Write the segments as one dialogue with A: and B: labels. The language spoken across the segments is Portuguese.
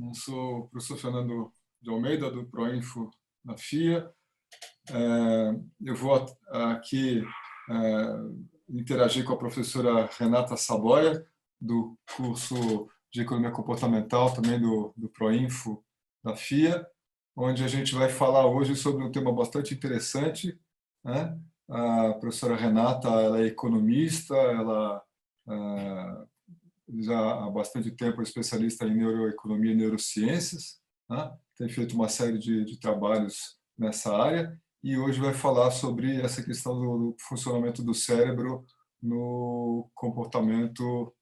A: Eu sou o professor Fernando de Almeida, do Proinfo na FIA. Eu vou aqui interagir com a professora Renata Saboia, do curso de Economia Comportamental, também do Proinfo da FIA, onde a gente vai falar hoje sobre um tema bastante interessante, né? A professora Renata, ela é economista, ela já há bastante tempo é especialista em neuroeconomia e neurociências, né? Tem feito uma série de trabalhos nessa área e hoje vai falar sobre essa questão do funcionamento do cérebro no comportamento,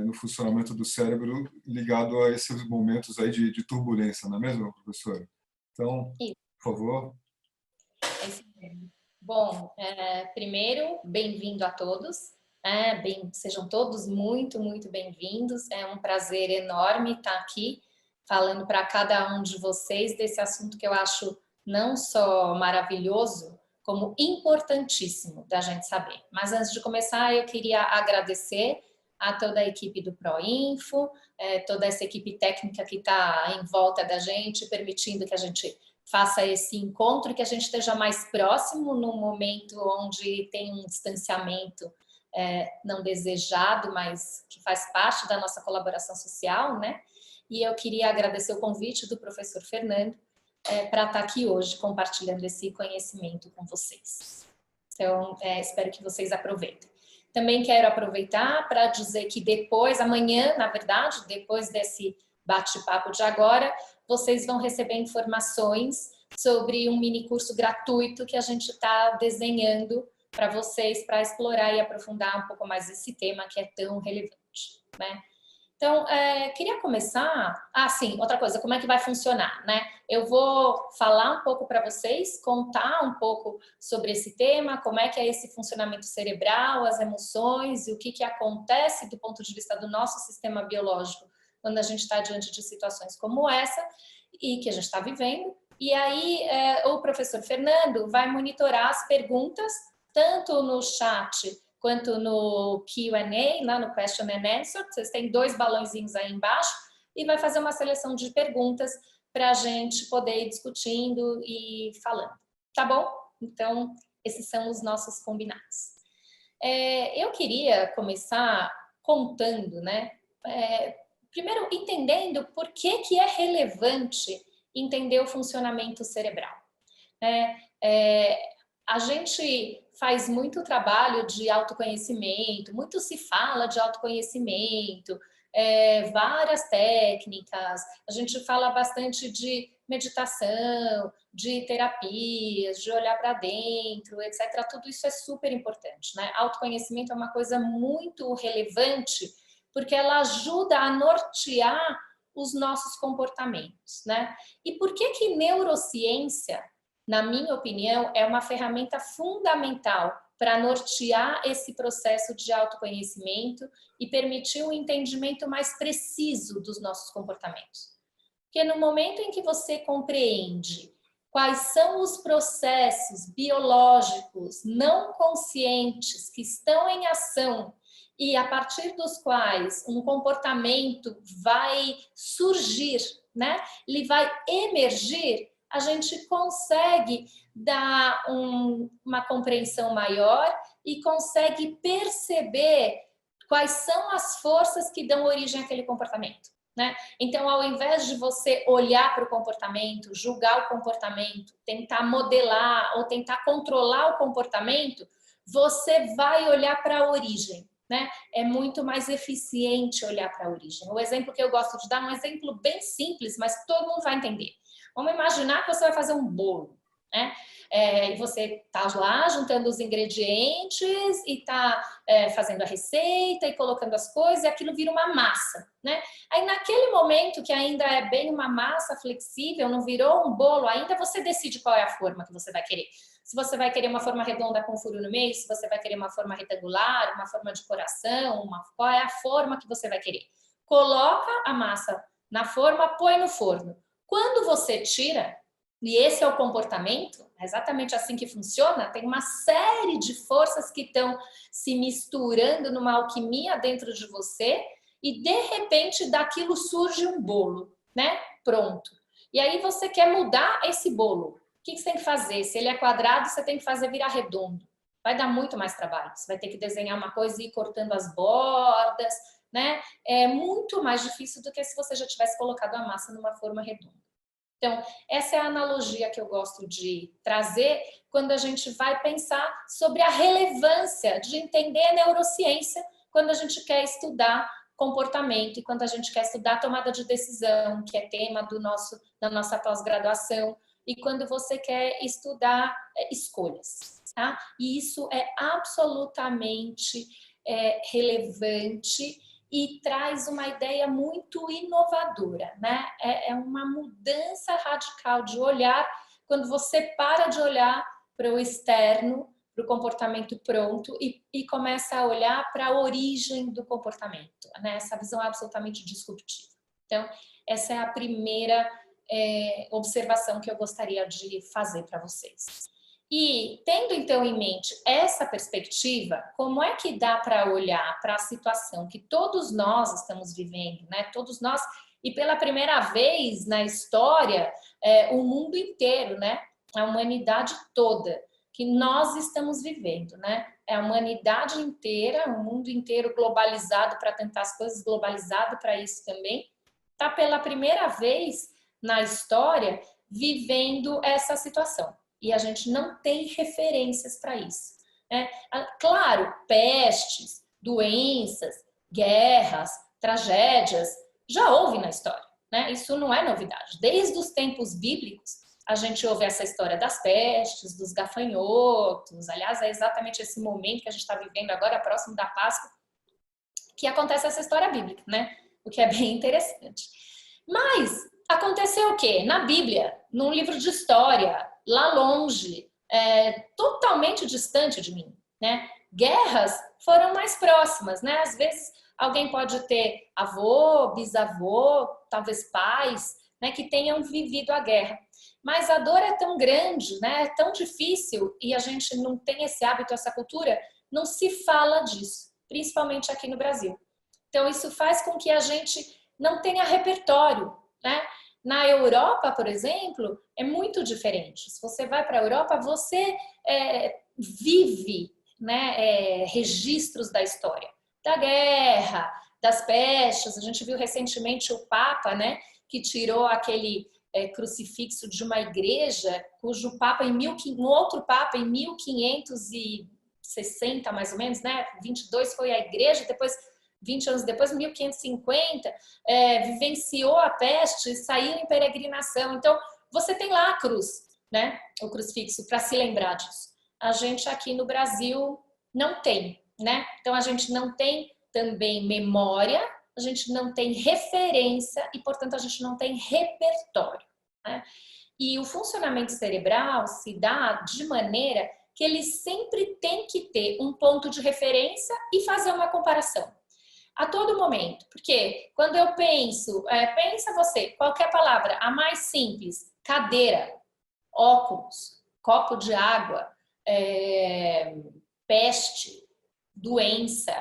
A: no funcionamento do cérebro ligado a esses momentos aí de turbulência, não é mesmo, professora? Então, por favor.
B: Bom, primeiro, bem-vindo a todos. Sejam todos muito bem-vindos. É um prazer enorme estar aqui falando para cada um de vocês desse assunto que eu acho não só maravilhoso, como importantíssimo da gente saber. Mas antes de começar, eu queria agradecer a toda a equipe do Proinfo, toda essa equipe técnica que está em volta da gente, permitindo que a gente faça esse encontro e que a gente esteja mais próximo num momento onde tem um distanciamento não desejado, mas que faz parte da nossa colaboração social, né? E eu queria agradecer o convite do professor Fernando para estar aqui hoje compartilhando esse conhecimento com vocês. Então, espero que vocês aproveitem. Também quero aproveitar para dizer que depois, amanhã, na verdade, depois desse bate-papo de agora, vocês vão receber informações sobre um mini curso gratuito que a gente está desenhando para vocês, para explorar e aprofundar um pouco mais esse tema que é tão relevante, né? Então, queria começar... sim, outra coisa, como é que vai funcionar, né? Eu vou falar um pouco para vocês, contar um pouco sobre esse tema, como é que é esse funcionamento cerebral, as emoções e o que acontece do ponto de vista do nosso sistema biológico quando a gente está diante de situações como essa e que a gente está vivendo. E aí o professor Fernando vai monitorar as perguntas, tanto no chat quanto no Q&A, lá no Question and Answer. Vocês têm 2 balãozinhos aí embaixo e vai fazer uma seleção de perguntas para a gente poder ir discutindo e falando. Tá bom? Então, esses são os nossos combinados. Eu queria começar contando, né? Primeiro, entendendo por que é relevante entender o funcionamento cerebral. A gente faz muito trabalho de autoconhecimento, muito se fala de autoconhecimento, várias técnicas, a gente fala bastante de meditação, de terapias, de olhar para dentro, etc. Tudo isso é super importante, né? Autoconhecimento é uma coisa muito relevante porque ela ajuda a nortear os nossos comportamentos, né? E por que neurociência, na minha opinião, é uma ferramenta fundamental para nortear esse processo de autoconhecimento e permitir um entendimento mais preciso dos nossos comportamentos? Porque no momento em que você compreende quais são os processos biológicos não conscientes que estão em ação e a partir dos quais um comportamento vai surgir, né? Ele vai emergir, a gente consegue dar uma compreensão maior e consegue perceber quais são as forças que dão origem àquele comportamento, né? Então, ao invés de você olhar para o comportamento, julgar o comportamento, tentar modelar ou tentar controlar o comportamento, você vai olhar para a origem, né? É muito mais eficiente olhar para a origem. O exemplo que eu gosto de dar é um exemplo bem simples, mas todo mundo vai entender. Vamos imaginar que você vai fazer um bolo, né? E você está lá juntando os ingredientes e está fazendo a receita e colocando as coisas e aquilo vira uma massa, né? Aí naquele momento que ainda é bem uma massa flexível, não virou um bolo ainda, você decide qual é a forma que você vai querer. Se você vai querer uma forma redonda com furo no meio, se você vai querer uma forma retangular, uma forma de coração, qual é a forma que você vai querer. Coloca a massa na forma, põe no forno. Quando você tira, e esse é o comportamento, é exatamente assim que funciona, tem uma série de forças que estão se misturando numa alquimia dentro de você e de repente daquilo surge um bolo, né? Pronto. E aí você quer mudar esse bolo. O que você tem que fazer? Se ele é quadrado, você tem que fazer virar redondo. Vai dar muito mais trabalho. Você vai ter que desenhar uma coisa e ir cortando as bordas, né? É muito mais difícil do que se você já tivesse colocado a massa numa forma redonda. Então, essa é a analogia que eu gosto de trazer quando a gente vai pensar sobre a relevância de entender a neurociência quando a gente quer estudar comportamento e quando a gente quer estudar tomada de decisão, que é tema da nossa pós-graduação, e quando você quer estudar escolhas. Tá? E isso é absolutamente relevante e traz uma ideia muito inovadora, né? É uma mudança radical de olhar quando você para de olhar para o externo, para o comportamento pronto e começa a olhar para a origem do comportamento, né? Essa visão absolutamente disruptiva. Então, essa é a primeira observação que eu gostaria de fazer para vocês. E tendo então em mente essa perspectiva, como é que dá para olhar para a situação que todos nós estamos vivendo, né? Todos nós, e pela primeira vez na história, o mundo inteiro, né? A humanidade toda, que nós estamos vivendo, né? É a humanidade inteira, o mundo inteiro globalizado para tentar as coisas, globalizado para isso também, está pela primeira vez na história vivendo essa situação. E a gente não tem referências para isso. Né? Claro, pestes, doenças, guerras, tragédias, já houve na história. Né? Isso não é novidade. Desde os tempos bíblicos, a gente ouve essa história das pestes, dos gafanhotos. Aliás, é exatamente esse momento que a gente está vivendo agora, próximo da Páscoa, que acontece essa história bíblica, né? O que é bem interessante. Mas aconteceu o quê? Na Bíblia, num livro de história, lá longe, totalmente distante de mim, né? Guerras foram mais próximas, né? Às vezes alguém pode ter avô, bisavô, talvez pais, né, que tenham vivido a guerra. Mas a dor é tão grande, né? É tão difícil e a gente não tem esse hábito, essa cultura, não se fala disso, principalmente aqui no Brasil. Então isso faz com que a gente não tenha repertório, né? Na Europa, por exemplo, é muito diferente. Se você vai para a Europa, você vive, né, registros da história, da guerra, das pestes. A gente viu recentemente o Papa, né, que tirou aquele crucifixo de uma igreja, cujo Papa um outro Papa em 1560, mais ou menos, né, 22 foi a igreja, depois 20 anos depois, 1550, vivenciou a peste e saiu em peregrinação. Então, você tem lá a cruz, né? O crucifixo, para se lembrar disso. A gente aqui no Brasil não tem, né? Então, a gente não tem também memória, a gente não tem referência e, portanto, a gente não tem repertório, né? E o funcionamento cerebral se dá de maneira que ele sempre tem que ter um ponto de referência e fazer uma comparação. A todo momento, porque quando eu penso, pensa você, qualquer palavra, a mais simples, cadeira, óculos, copo de água, peste, doença,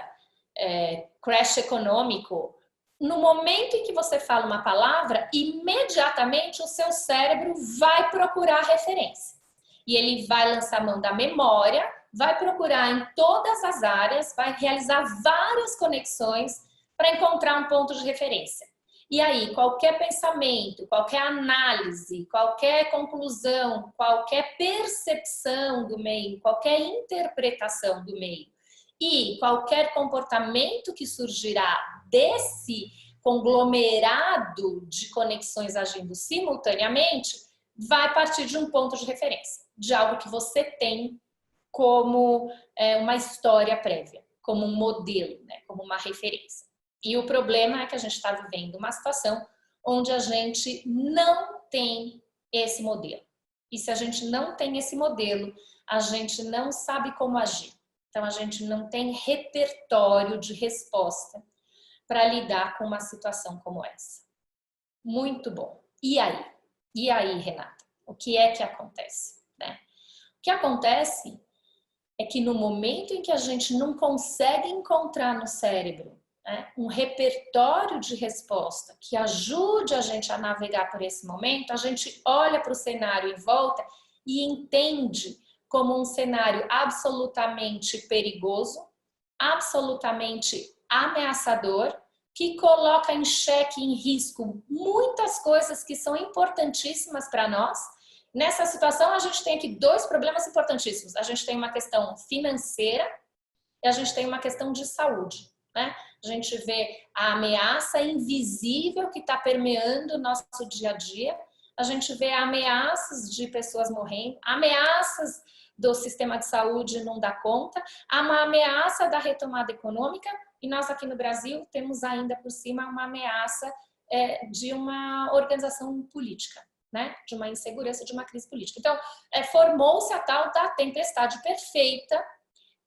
B: crash econômico, no momento em que você fala uma palavra, imediatamente o seu cérebro vai procurar referência. E ele vai lançar a mão da memória, vai procurar em todas as áreas, vai realizar várias conexões para encontrar um ponto de referência. E aí, qualquer pensamento, qualquer análise, qualquer conclusão, qualquer percepção do meio, qualquer interpretação do meio e qualquer comportamento que surgirá desse conglomerado de conexões agindo simultaneamente, vai partir de um ponto de referência, de algo que você tem como uma história prévia, como um modelo, né? Como uma referência. E o problema é que a gente está vivendo uma situação onde a gente não tem esse modelo. E se a gente não tem esse modelo, a gente não sabe como agir. Então, a gente não tem repertório de resposta para lidar com uma situação como essa. Muito bom. E aí? E aí, Renata? O que é que acontece? Né? O que acontece é que no momento em que a gente não consegue encontrar no cérebro né, um repertório de resposta que ajude a gente a navegar por esse momento, a gente olha para o cenário em volta e entende como um cenário absolutamente perigoso, absolutamente ameaçador, que coloca em xeque, em risco, muitas coisas que são importantíssimas para nós. Nessa situação, a gente tem aqui dois problemas importantíssimos. A gente tem uma questão financeira e a gente tem uma questão de saúde, né? A gente vê a ameaça invisível que está permeando o nosso dia a dia. A gente vê ameaças de pessoas morrendo, ameaças do sistema de saúde não dar conta, há uma ameaça da retomada econômica e nós aqui no Brasil temos ainda por cima uma ameaça de uma organização política, né? De uma insegurança, de uma crise política. Então, formou-se a tal da tempestade perfeita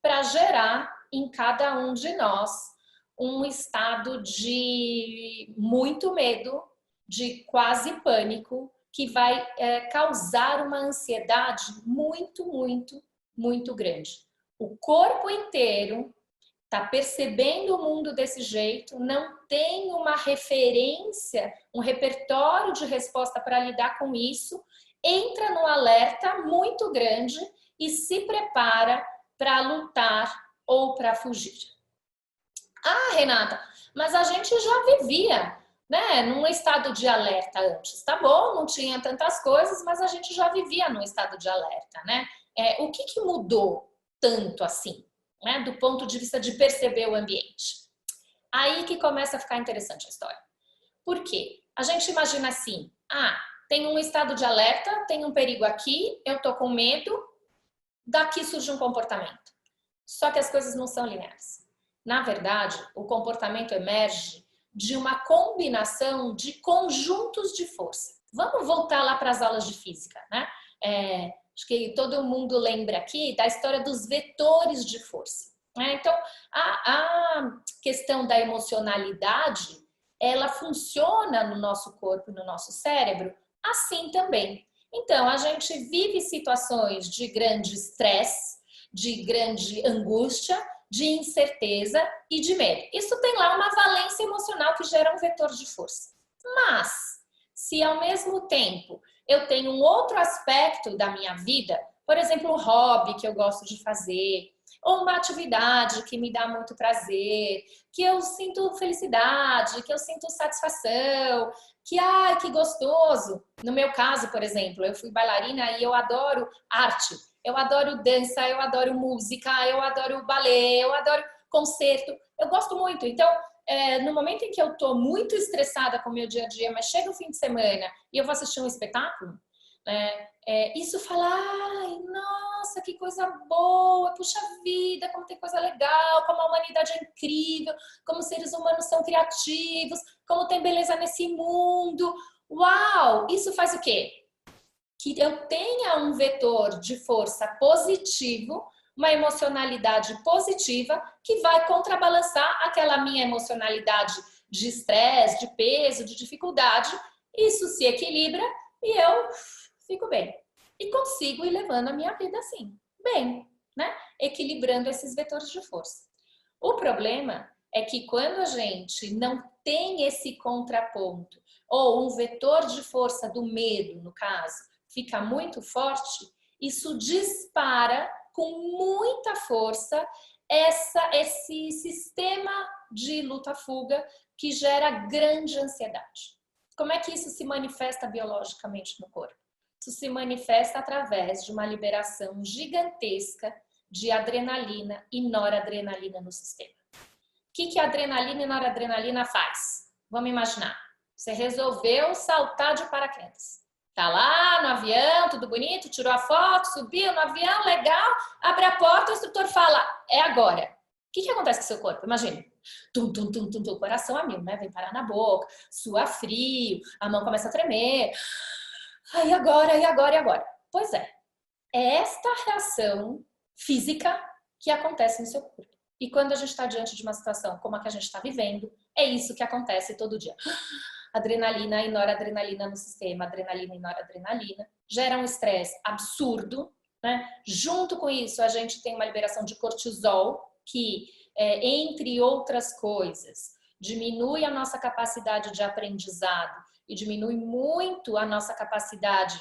B: para gerar em cada um de nós um estado de muito medo, de quase pânico, que vai causar uma ansiedade muito, muito, muito grande. O corpo inteiro está percebendo o mundo desse jeito, não tem uma referência, um repertório de resposta para lidar com isso, entra no alerta muito grande e se prepara para lutar ou para fugir. Ah, Renata, mas a gente já vivia, né, num estado de alerta antes. Tá bom, não tinha tantas coisas, mas a gente já vivia num estado de alerta, né? O que mudou tanto assim, né, do ponto de vista de perceber o ambiente? Aí que começa a ficar interessante a história. Por quê? A gente imagina assim, tem um estado de alerta, tem um perigo aqui, eu tô com medo, daqui surge um comportamento. Só que as coisas não são lineares. Na verdade, o comportamento emerge de uma combinação de conjuntos de força. Vamos voltar lá para as aulas de física, né? Acho que todo mundo lembra aqui da história dos vetores de força. Então, a questão da emocionalidade, ela funciona no nosso corpo, no nosso cérebro, assim também. Então, a gente vive situações de grande estresse, de grande angústia, de incerteza e de medo. Isso tem lá uma valência emocional que gera um vetor de força. Mas, se ao mesmo tempo eu tenho um outro aspecto da minha vida, por exemplo, um hobby que eu gosto de fazer, ou uma atividade que me dá muito prazer, que eu sinto felicidade, que eu sinto satisfação, que gostoso. No meu caso, por exemplo, eu fui bailarina e eu adoro arte. Eu adoro dança, eu adoro música, eu adoro balé, eu adoro concerto. Eu gosto muito. Então, no momento em que eu estou muito estressada com o meu dia a dia, mas chega o fim de semana e eu vou assistir um espetáculo, isso fala, ai, nossa, que coisa boa, puxa vida, como tem coisa legal, como a humanidade é incrível, como os seres humanos são criativos, como tem beleza nesse mundo. Uau! Isso faz o quê? Que eu tenha um vetor de força positivo, uma emocionalidade positiva que vai contrabalançar aquela minha emocionalidade de estresse, de peso, de dificuldade. Isso se equilibra e eu fico bem. E consigo ir levando a minha vida assim, bem, né? Equilibrando esses vetores de força. O problema é que quando a gente não tem esse contraponto, ou um vetor de força do medo, no caso, fica muito forte, isso dispara com muita força esse sistema de luta-fuga que gera grande ansiedade. Como é que isso se manifesta biologicamente no corpo? Isso se manifesta através de uma liberação gigantesca de adrenalina e noradrenalina no sistema. O que a adrenalina e noradrenalina faz? Vamos imaginar. Você resolveu saltar de paraquedas. Tá lá no avião, tudo bonito, tirou a foto, subiu no avião, legal, abre a porta, o instrutor fala, é agora. O que acontece com o seu corpo? Imagina. Tum, tum, tum, tum, tum, coração a mil, né? Vem parar na boca, sua frio, a mão começa a tremer. Ai, agora, e agora, e agora? Pois é esta reação física que acontece no seu corpo. E quando a gente está diante de uma situação como a que a gente está vivendo, é isso que acontece todo dia. Adrenalina e noradrenalina no sistema, adrenalina e noradrenalina, gera um estresse absurdo, né? Junto com isso, a gente tem uma liberação de cortisol, que entre outras coisas, diminui a nossa capacidade de aprendizado e diminui muito a nossa capacidade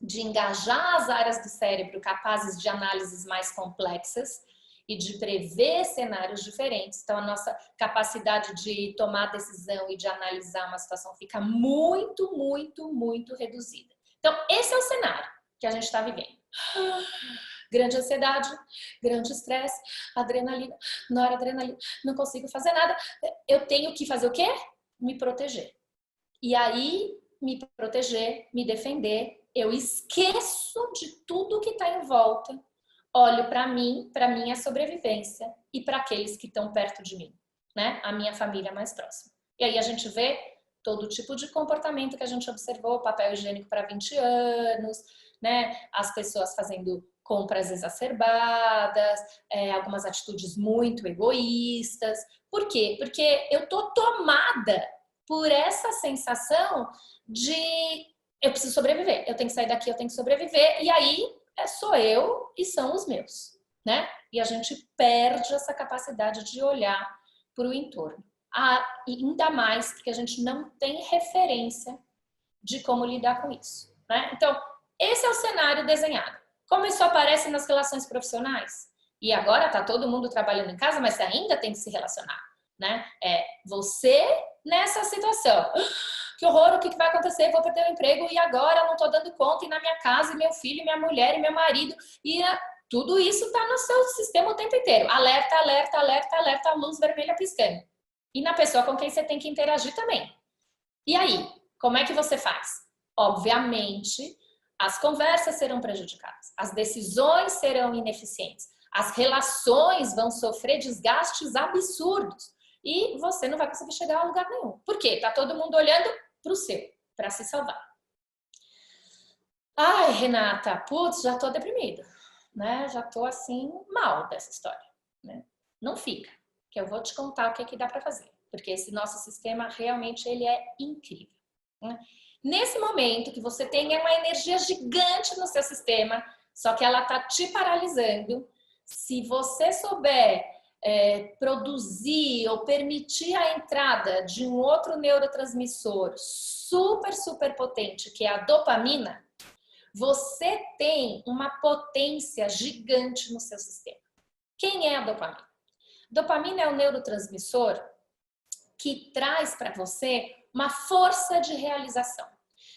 B: de engajar as áreas do cérebro capazes de análises mais complexas e de prever cenários diferentes. Então, a nossa capacidade de tomar decisão e de analisar uma situação fica muito, muito, muito reduzida. Então, esse é o cenário que a gente está vivendo. Grande ansiedade, grande estresse, adrenalina, noradrenalina, não consigo fazer nada. Eu tenho que fazer o quê? Me proteger. E aí, me proteger, me defender, eu esqueço de tudo que está em volta, olho para minha sobrevivência e para aqueles que estão perto de mim, né? A minha família mais próxima. E aí a gente vê todo tipo de comportamento que a gente observou, papel higiênico para 20 anos, né? As pessoas fazendo compras exacerbadas, algumas atitudes muito egoístas. Por quê? Porque eu tô tomada por essa sensação de eu preciso sobreviver, eu tenho que sair daqui, eu tenho que sobreviver, e aí sou eu e são os meus, né? E a gente perde essa capacidade de olhar para o entorno. Ainda mais porque a gente não tem referência de como lidar com isso, né? Então, esse é o cenário desenhado. Como isso aparece nas relações profissionais? E agora tá todo mundo trabalhando em casa, mas você ainda tem que se relacionar, né? Você nessa situação. Que horror, o que vai acontecer? Vou perder o emprego e agora eu não estou dando conta, e na minha casa, e meu filho, e minha mulher, e meu marido, e tudo isso está no seu sistema o tempo inteiro. Alerta, alerta, alerta, alerta, luz vermelha piscando. E na pessoa com quem você tem que interagir também. E aí, como é que você faz? Obviamente, as conversas serão prejudicadas, as decisões serão ineficientes, as relações vão sofrer desgastes absurdos e você não vai conseguir chegar a lugar nenhum. Por quê? Tá todo mundo olhando para o seu, para se salvar. Ai, Renata, putz, já tô deprimida, né? Já tô assim mal dessa história, né? Não fica, que eu vou te contar o que dá para fazer, porque esse nosso sistema realmente ele é incrível, né? Nesse momento que você tem uma energia gigante no seu sistema, só que ela tá te paralisando, se você souber produzir ou permitir a entrada de um outro neurotransmissor super, super potente, que é a dopamina, você tem uma potência gigante no seu sistema. Quem é a dopamina? Dopamina é o neurotransmissor que traz para você uma força de realização.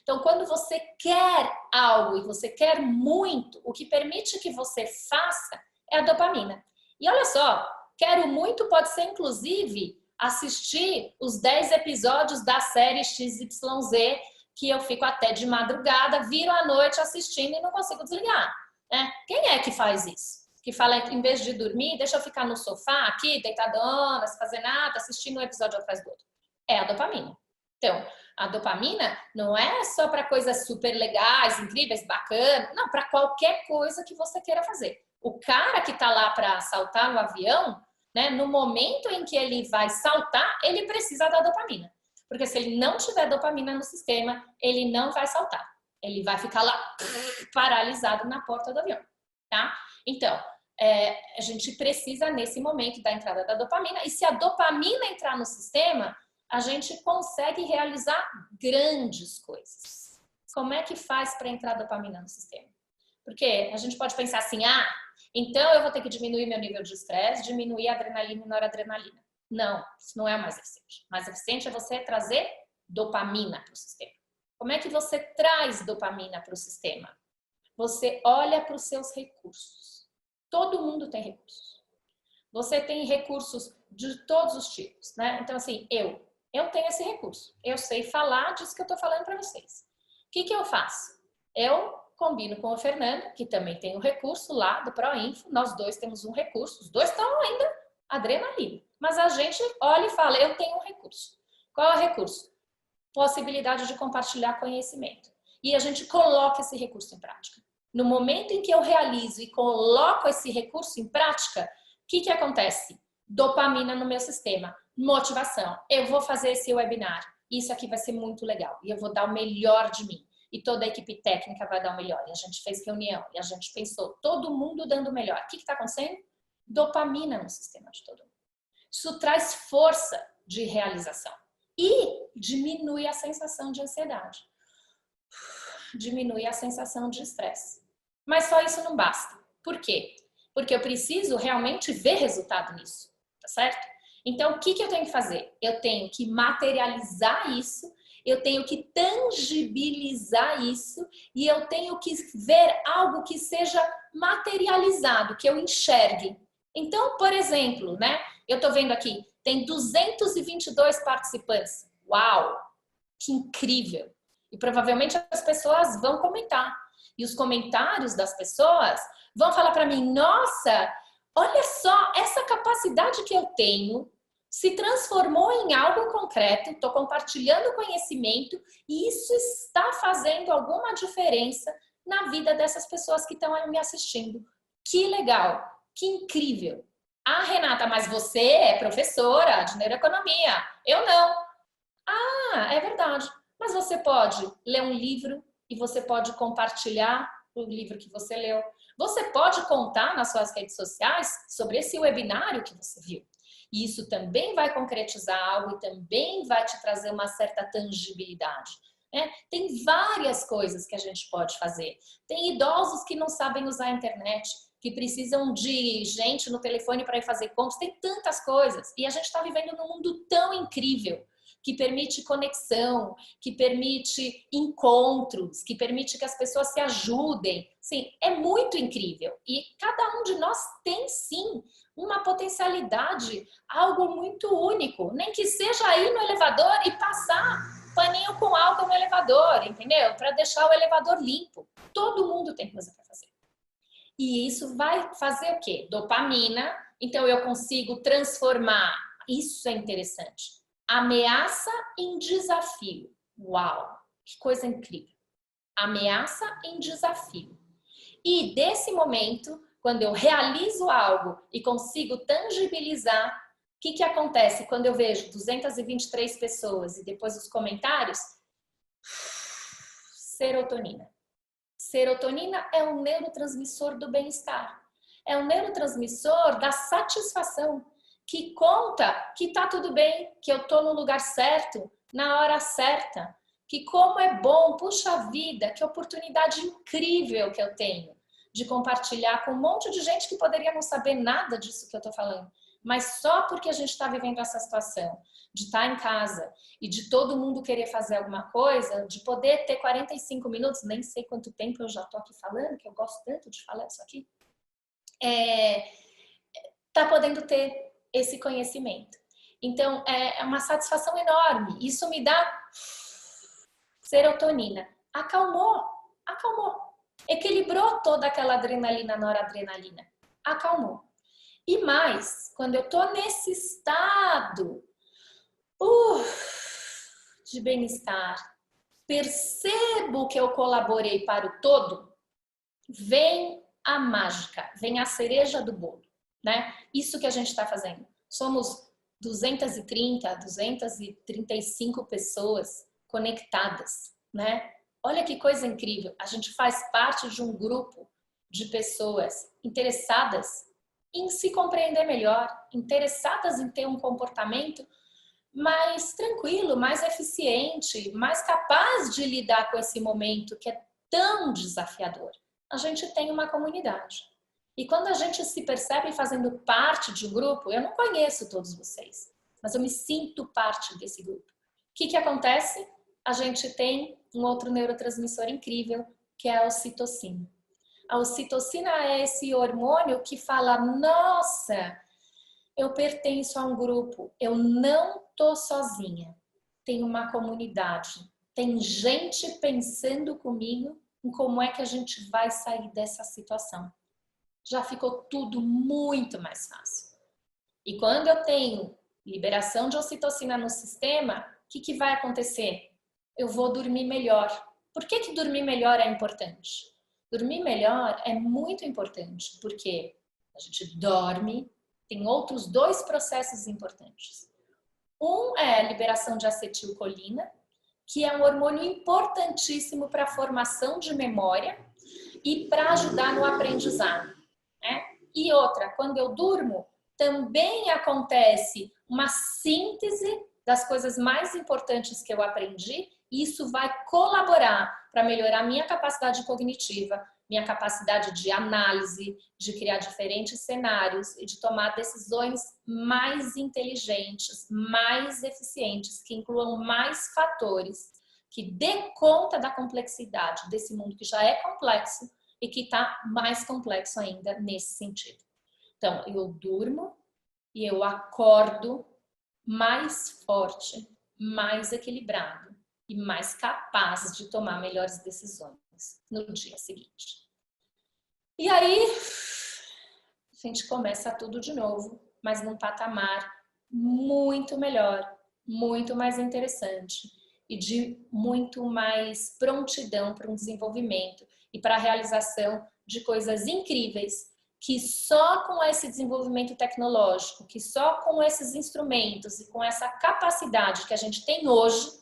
B: Então, quando você quer algo e você quer muito, o que permite que você faça é a dopamina. E olha só, quero muito pode ser, inclusive, assistir os 10 episódios da série XYZ, que eu fico até de madrugada, viro à noite assistindo e não consigo desligar, né? Quem é que faz isso? Que fala, em vez de dormir, deixa eu ficar no sofá aqui, deitadona, sem fazer nada, assistindo um episódio atrás do outro. É a dopamina. Então, a dopamina não é só para coisas super legais, incríveis, bacanas, não, para qualquer coisa que você queira fazer. O cara que está lá para saltar no avião, né, no momento em que ele vai saltar, ele precisa da dopamina. Porque se ele não tiver dopamina no sistema, ele não vai saltar. Ele vai ficar lá paralisado na porta do avião, tá? Então, a gente precisa nesse momento da entrada da dopamina. E se a dopamina entrar no sistema, a gente consegue realizar grandes coisas. Como é que faz para entrar dopamina no sistema? Porque a gente pode pensar assim, então eu vou ter que diminuir meu nível de estresse, diminuir a adrenalina e noradrenalina. Não, isso não é o mais eficiente. O mais eficiente é você trazer dopamina para o sistema. Como é que você traz dopamina para o sistema? Você olha para os seus recursos. Todo mundo tem recursos. Você tem recursos de todos os tipos, né? Então, assim, eu tenho esse recurso. Eu sei falar disso que eu estou falando para vocês. O que eu faço? Eu combino com o Fernando, que também tem um recurso lá do ProInfo. Nós dois temos um recurso. Os dois estão ainda adrenalina. Mas a gente olha e fala, eu tenho um recurso. Qual é o recurso? Possibilidade de compartilhar conhecimento. E a gente coloca esse recurso em prática. No momento em que eu realizo e coloco esse recurso em prática, o que acontece? Dopamina no meu sistema, motivação. Eu vou fazer esse webinar, isso aqui vai ser muito legal e eu vou dar o melhor de mim. E toda a equipe técnica vai dar o melhor. E a gente fez reunião e a gente pensou, todo mundo dando o melhor. O que está acontecendo? dopamina no sistema de todo mundo. Isso traz força de realização e diminui a sensação de ansiedade, diminui a sensação de estresse. Mas só isso não basta. Por quê? Porque eu preciso realmente ver resultado nisso, tá certo? Então, o que eu tenho que fazer? Eu tenho que materializar isso, eu tenho que tangibilizar isso e eu tenho que ver algo que seja materializado, que eu enxergue. Então, por exemplo, né? Eu tô vendo aqui, tem 222 participantes. Uau! Que incrível! E provavelmente as pessoas vão comentar. E os comentários das pessoas vão falar para mim, nossa, olha só, essa capacidade que eu tenho se transformou em algo concreto, estou compartilhando conhecimento e isso está fazendo alguma diferença na vida dessas pessoas que estão me assistindo. Que legal, que incrível. Ah, Renata, mas você é professora de neuroeconomia, eu não. Ah, é verdade. Mas você pode ler um livro e você pode compartilhar o livro que você leu. Você pode contar nas suas redes sociais sobre esse webinário que você viu. E isso também vai concretizar algo e também vai te trazer uma certa tangibilidade. Né? Tem várias coisas que a gente pode fazer. Tem idosos que não sabem usar a internet, que precisam de gente no telefone para ir fazer compras. Tem tantas coisas. E a gente está vivendo num mundo tão incrível, que permite conexão, que permite encontros, que permite que as pessoas se ajudem. Sim, é muito incrível. E cada um de nós tem, sim, uma potencialidade, algo muito único. Nem que seja ir no elevador e passar paninho com álcool no elevador, entendeu? Para deixar o elevador limpo. Todo mundo tem coisa para fazer. E isso vai fazer o quê? Dopamina. Então eu consigo transformar. Isso é interessante. Ameaça em desafio. Uau, que coisa incrível. Ameaça em desafio. E desse momento, quando eu realizo algo e consigo tangibilizar, o que acontece quando eu vejo 223 pessoas e depois os comentários? Serotonina. Serotonina é um neurotransmissor do bem-estar. É um neurotransmissor da satisfação, que conta que tá tudo bem, que eu tô no lugar certo, na hora certa, que como é bom, puxa vida, que oportunidade incrível que eu tenho de compartilhar com um monte de gente que poderia não saber nada disso que eu tô falando, mas só porque a gente está vivendo essa situação de estar em casa e de todo mundo querer fazer alguma coisa, de poder ter 45 minutos, nem sei quanto tempo eu já tô aqui falando, que eu gosto tanto de falar isso aqui, tá podendo ter esse conhecimento. Então, é uma satisfação enorme. Isso me dá serotonina. Acalmou. Equilibrou toda aquela adrenalina, noradrenalina. Acalmou. E mais, quando eu tô nesse estado de bem-estar, percebo que eu colaborei para o todo, vem a mágica, vem a cereja do bolo. Né? Isso que a gente está fazendo. Somos 230, 235 pessoas conectadas, né? Olha que coisa incrível. A gente faz parte de um grupo de pessoas interessadas em se compreender melhor, interessadas em ter um comportamento mais tranquilo, mais eficiente, mais capaz de lidar com esse momento que é tão desafiador. A gente tem uma comunidade. E quando a gente se percebe fazendo parte de um grupo, eu não conheço todos vocês, mas eu me sinto parte desse grupo. O que acontece? A gente tem um outro neurotransmissor incrível, que é a ocitocina. A ocitocina é esse hormônio que fala, nossa, eu pertenço a um grupo, eu não tô sozinha, tem uma comunidade, tem gente pensando comigo em como é que a gente vai sair dessa situação. Já ficou tudo muito mais fácil. E quando eu tenho liberação de ocitocina no sistema, o que vai acontecer? Eu vou dormir melhor. Por que dormir melhor é importante? Dormir melhor é muito importante, porque a gente dorme, tem outros dois processos importantes. Um é a liberação de acetilcolina, que é um hormônio importantíssimo para a formação de memória e para ajudar no aprendizado. Né? E outra, quando eu durmo, também acontece uma síntese das coisas mais importantes que eu aprendi, e isso vai colaborar para melhorar minha capacidade cognitiva, minha capacidade de análise, de criar diferentes cenários e de tomar decisões mais inteligentes, mais eficientes, que incluam mais fatores, que dê conta da complexidade desse mundo que já é complexo e que está mais complexo ainda nesse sentido. Então, eu durmo e eu acordo mais forte, mais equilibrado e mais capaz de tomar melhores decisões no dia seguinte. E aí, a gente começa tudo de novo, mas num patamar muito melhor, muito mais interessante e de muito mais prontidão para um desenvolvimento e para a realização de coisas incríveis que só com esse desenvolvimento tecnológico, que só com esses instrumentos e com essa capacidade que a gente tem hoje,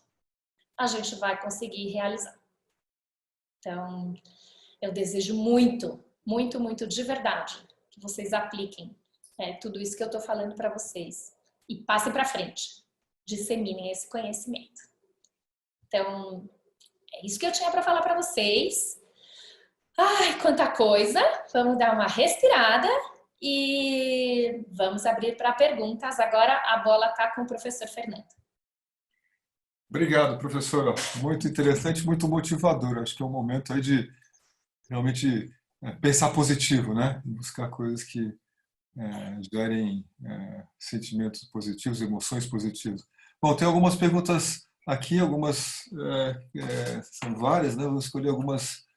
B: a gente vai conseguir realizar. Então, eu desejo muito, muito, muito de verdade que vocês apliquem tudo isso que eu estou falando para vocês e passem para frente, disseminem esse conhecimento. Então, é isso que eu tinha para falar para vocês. Ai, quanta coisa! Vamos dar uma respirada e vamos abrir para perguntas. Agora a bola está com o professor Fernando.
A: Obrigado, professora. Muito interessante, muito motivador. Acho que é um momento aí de realmente pensar positivo, né? Buscar coisas que gerem sentimentos positivos, emoções positivas. Bom, tem algumas perguntas aqui, algumas são várias, né? Eu vou escolher algumas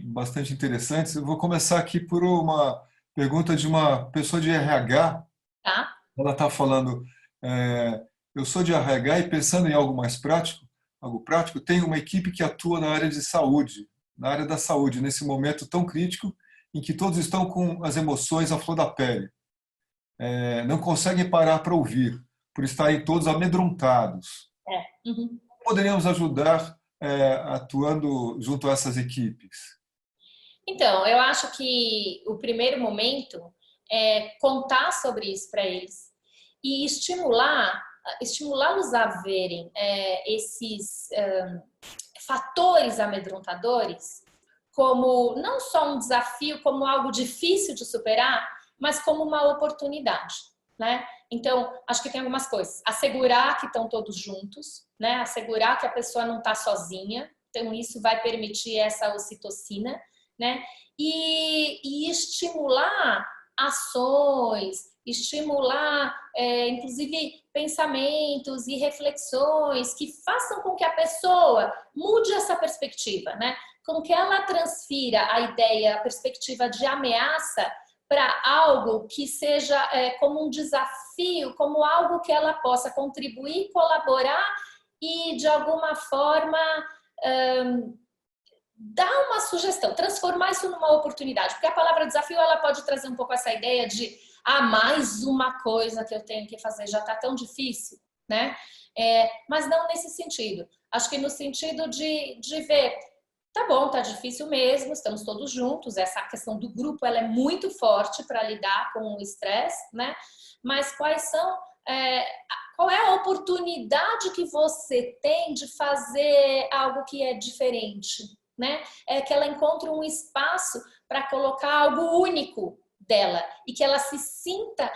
A: bastante interessantes. Eu vou começar aqui por uma pergunta de uma pessoa de RH.
B: Tá?
A: Ela está falando, eu sou de RH e pensando em algo mais prático, tenho uma equipe que atua na área de saúde, na área da saúde, nesse momento tão crítico em que todos estão com as emoções à flor da pele. Não conseguem parar para ouvir, por estarem todos amedrontados.
B: Uhum.
A: Poderíamos ajudar atuando junto a essas equipes?
B: Então, eu acho que o primeiro momento é contar sobre isso para eles e estimulá-los a verem esses fatores amedrontadores como não só um desafio, como algo difícil de superar, mas como uma oportunidade, né? Então, acho que tem algumas coisas. Assegurar que estão todos juntos, né? Assegurar que a pessoa não está sozinha. Então, isso vai permitir essa ocitocina, né? E estimular ações, estimular, inclusive, pensamentos e reflexões que façam com que a pessoa mude essa perspectiva, né? Com que ela transfira a ideia, a perspectiva de ameaça para algo que seja como um desafio, como algo que ela possa contribuir, colaborar e, de alguma forma, dar uma sugestão, transformar isso numa oportunidade. Porque a palavra desafio, ela pode trazer um pouco essa ideia de mais uma coisa que eu tenho que fazer, já está tão difícil, né? Mas não nesse sentido. Acho que no sentido de ver, tá bom, tá difícil mesmo, estamos todos juntos, essa questão do grupo, ela é muito forte para lidar com o estresse, né? Mas qual é a oportunidade que você tem de fazer algo que é diferente, né? É que ela encontre um espaço para colocar algo único dela e que ela se sinta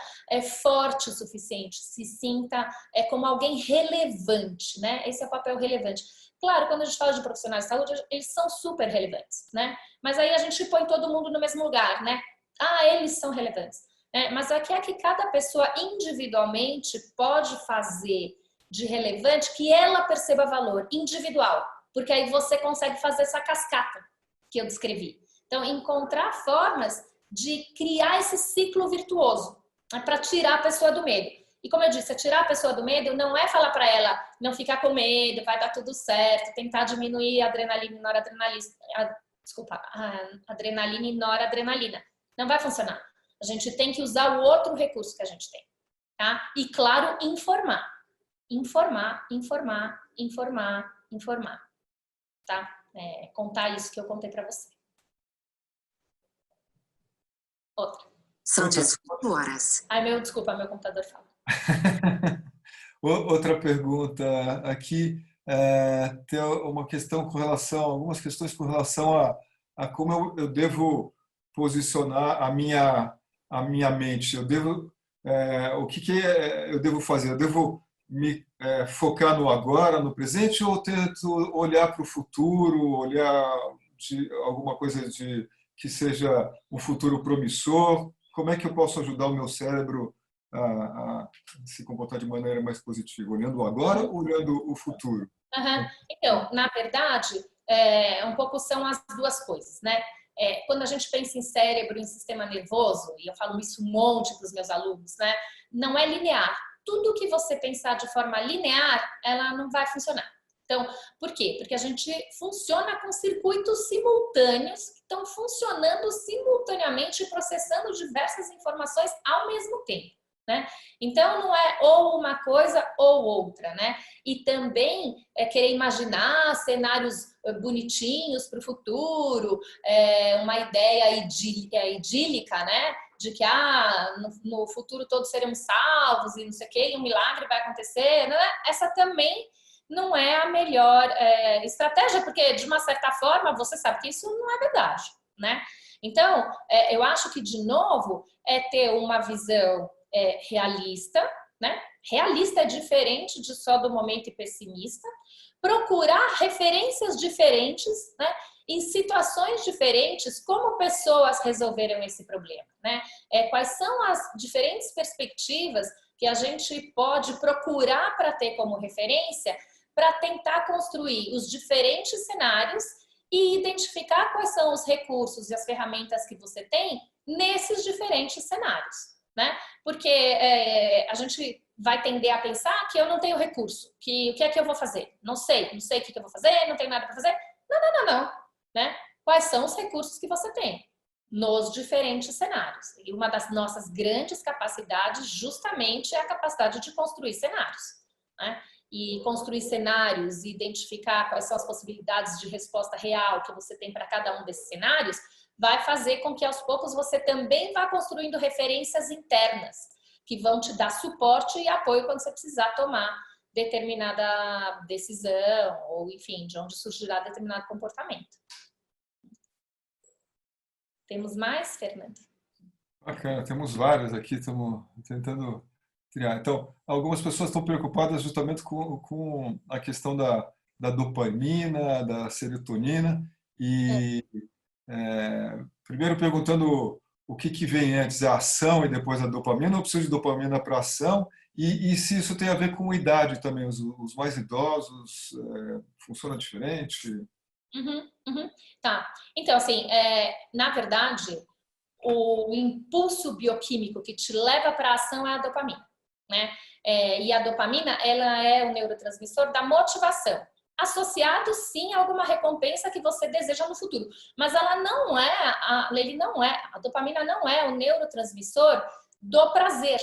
B: forte o suficiente, se sinta como alguém relevante, né? Esse é o papel relevante. Claro, quando a gente fala de profissionais de saúde, eles são super relevantes, né? Mas aí a gente põe todo mundo no mesmo lugar, né? Eles são relevantes. Mas aqui é que cada pessoa individualmente pode fazer de relevante que ela perceba valor individual, porque aí você consegue fazer essa cascata que eu descrevi. Então, encontrar formas de criar esse ciclo virtuoso, para tirar a pessoa do medo. E como eu disse, tirar a pessoa do medo não é falar para ela não ficar com medo, vai dar tudo certo, tentar diminuir a adrenalina e noradrenalina. Adrenalina e noradrenalina. Não vai funcionar. A gente tem que usar o outro recurso que a gente tem, tá? E, claro, informar. Informar, informar, informar, informar, tá? Contar isso que eu contei para você. Outra.
C: São 18 horas.
B: Ai, desculpa, meu computador fala.
A: Outra pergunta aqui, tem uma questão com relação, algumas questões com relação a como eu devo posicionar a minha mente. Eu devo, o que eu devo fazer? Eu devo me focar no agora, no presente, ou tento olhar para o futuro, olhar de alguma coisa que seja um futuro promissor? Como é que eu posso ajudar o meu cérebro a se comportar de maneira mais positiva, olhando o agora ou olhando o futuro?
B: Uhum. Então, na verdade, um pouco são as duas coisas, né? Quando a gente pensa em cérebro, em sistema nervoso, e eu falo isso um monte para os meus alunos, né? Não é linear. Tudo que você pensar de forma linear, ela não vai funcionar. Então, por quê? Porque a gente funciona com circuitos simultâneos que estão funcionando simultaneamente, processando diversas informações ao mesmo tempo, né? Então, não é ou uma coisa ou outra, né? E também querer imaginar cenários bonitinhos para o futuro, uma ideia idílica, né? De que no futuro todos seremos salvos e não sei o quê, e um milagre vai acontecer, né? Essa também não é a melhor estratégia, porque de uma certa forma você sabe que isso não é verdade, né? Então, eu acho que, de novo, ter uma visão realista, né? Realista é diferente de só do momento e pessimista. Procurar referências diferentes, né? Em situações diferentes, como pessoas resolveram esse problema, né? Quais são as diferentes perspectivas que a gente pode procurar para ter como referência, para tentar construir os diferentes cenários e identificar quais são os recursos e as ferramentas que você tem nesses diferentes cenários, né? Porque a gente vai tender a pensar que eu não tenho recurso, que o que é que eu vou fazer? Não sei o que eu vou fazer, não tenho nada para fazer. Não, né? Quais são os recursos que você tem nos diferentes cenários? E uma das nossas grandes capacidades justamente é a capacidade de construir cenários, né? E construir cenários e identificar quais são as possibilidades de resposta real que você tem para cada um desses cenários vai fazer com que aos poucos você também vá construindo referências internas que vão te dar suporte e apoio quando você precisar tomar determinada decisão ou, enfim, de onde surgirá determinado comportamento. Temos mais, Fernanda?
A: Bacana, temos várias aqui, estamos tentando criar. Então, algumas pessoas estão preocupadas justamente com a questão da dopamina, da serotonina, e primeiro perguntando o que vem antes, a ação e depois a dopamina, ou preciso de dopamina para ação, e se isso tem a ver com idade também, os mais idosos, funciona diferente?
B: Uhum. Tá. Então, assim, na verdade, o impulso bioquímico que te leva para a ação é a dopamina, né? E a dopamina, ela é o neurotransmissor da motivação, associado sim a alguma recompensa que você deseja no futuro, mas ela não a dopamina não é o neurotransmissor do prazer,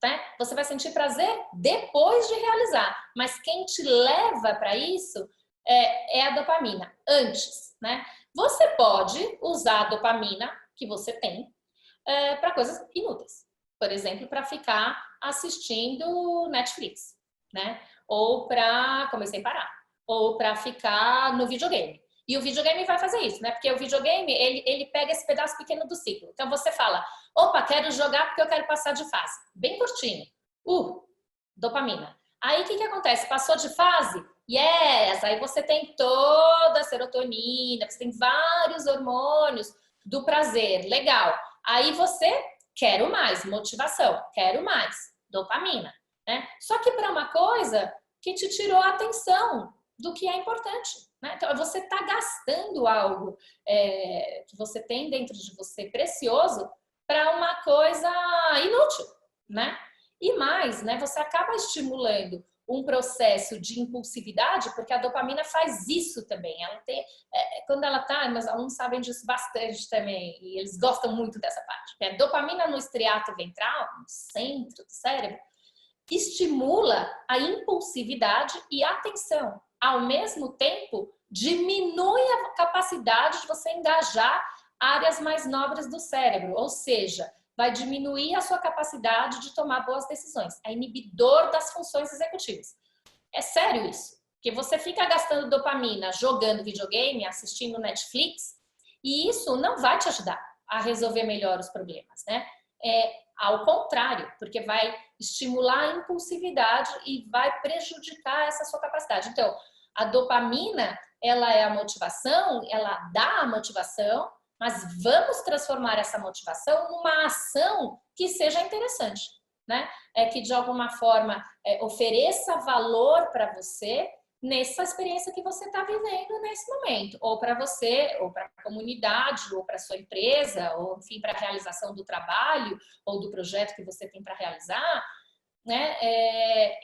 B: né? Você vai sentir prazer depois de realizar, mas quem te leva para isso é a dopamina, antes, né? Você pode usar a dopamina que você tem para coisas inúteis. Por exemplo, para ficar assistindo Netflix, né? Ou para comer sem parar. Ou para ficar no videogame. E o videogame vai fazer isso, né? Porque o videogame, ele pega esse pedaço pequeno do ciclo. Então você fala, opa, quero jogar porque eu quero passar de fase. Bem curtinho. Dopamina. Aí o que acontece? Passou de fase? Yes! Aí você tem toda a serotonina, você tem vários hormônios do prazer. Legal. Aí você quero mais, motivação, quero mais, dopamina, né? Só que para uma coisa que te tirou a atenção do que é importante, né? Então você está gastando algo que você tem dentro de você precioso para uma coisa inútil, né? E mais, né? Você acaba estimulando um processo de impulsividade, porque a dopamina faz isso também. Ela tem, quando ela tá, meus alunos sabem disso bastante também, e eles gostam muito dessa parte. A dopamina no estriato ventral, no centro do cérebro, estimula a impulsividade e a atenção. Ao mesmo tempo, diminui a capacidade de você engajar áreas mais nobres do cérebro, ou seja, vai diminuir a sua capacidade de tomar boas decisões. É inibidor das funções executivas. É sério isso. Porque você fica gastando dopamina jogando videogame, assistindo Netflix, e isso não vai te ajudar a resolver melhor os problemas, né? Ao contrário, porque vai estimular a impulsividade e vai prejudicar essa sua capacidade. Então, a dopamina, ela é a motivação, ela dá a motivação, mas vamos transformar essa motivação numa ação que seja interessante, né? Que de alguma forma ofereça valor para você nessa experiência que você está vivendo nesse momento, ou para você, ou para a comunidade, ou para a sua empresa, ou enfim, para a realização do trabalho ou do projeto que você tem para realizar, né?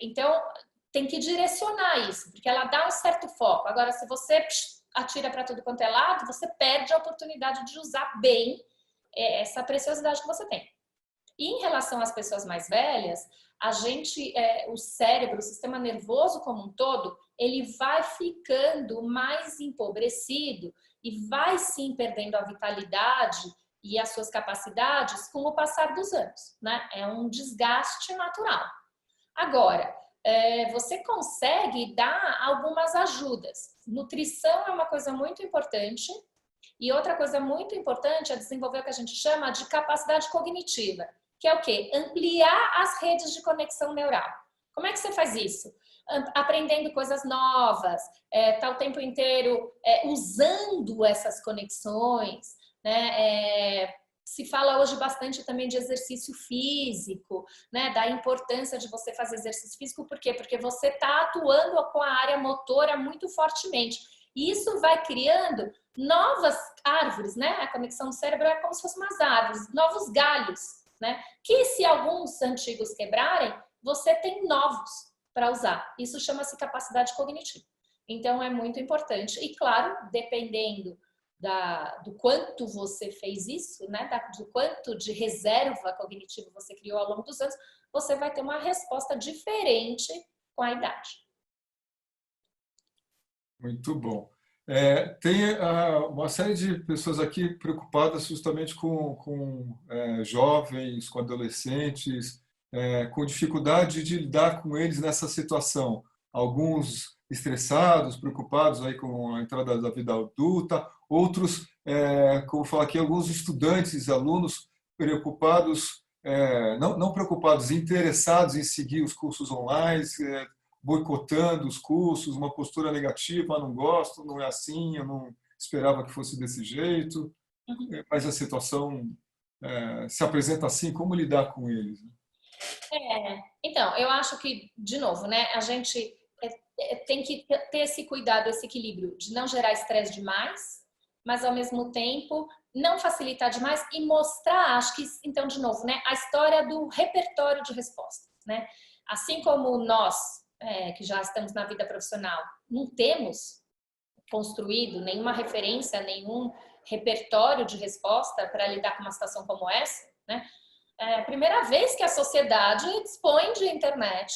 B: Então, tem que direcionar isso, porque ela dá um certo foco. Agora, se você atira para tudo quanto é lado, você perde a oportunidade de usar bem essa preciosidade que você tem. E em relação às pessoas mais velhas, a gente, o cérebro, o sistema nervoso como um todo, ele vai ficando mais empobrecido e vai sim perdendo a vitalidade e as suas capacidades com o passar dos anos, né? É um desgaste natural. Agora, você consegue dar algumas ajudas. Nutrição é uma coisa muito importante e outra coisa muito importante é desenvolver o que a gente chama de capacidade cognitiva, que é o quê? Ampliar as redes de conexão neural. Como é que você faz isso? Aprendendo coisas novas, tá o tempo inteiro usando essas conexões, né? Se fala hoje bastante também de exercício físico, né? Da importância de você fazer exercício físico, por quê? Porque você está atuando com a área motora muito fortemente. E isso vai criando novas árvores, né? A conexão do cérebro é como se fossem umas árvores, novos galhos, né? Que se alguns antigos quebrarem, você tem novos para usar. Isso chama-se capacidade cognitiva. Então é muito importante. E claro, dependendo do quanto você fez isso, né? Do quanto de reserva cognitiva você criou ao longo dos anos, você vai ter uma resposta diferente com a idade.
A: Muito bom. Tem uma série de pessoas aqui preocupadas justamente com jovens, com adolescentes, com dificuldade de lidar com eles nessa situação. Alguns estressados, preocupados aí com a entrada da vida adulta, outros, como falar aqui, alguns estudantes, alunos preocupados, não preocupados, interessados em seguir os cursos online, boicotando os cursos, uma postura negativa, não gosto, não é assim, eu não esperava que fosse desse jeito, mas a situação se apresenta assim, como lidar com eles?
B: Então, eu acho que, de novo, né, a gente tem que ter esse cuidado, esse equilíbrio de não gerar estresse demais, mas ao mesmo tempo não facilitar demais e mostrar, acho que, então, de novo, né, a história do repertório de respostas, né? Assim como nós, que já estamos na vida profissional, não temos construído nenhuma referência, nenhum repertório de resposta para lidar com uma situação como essa, né? É a primeira vez que a sociedade dispõe de internet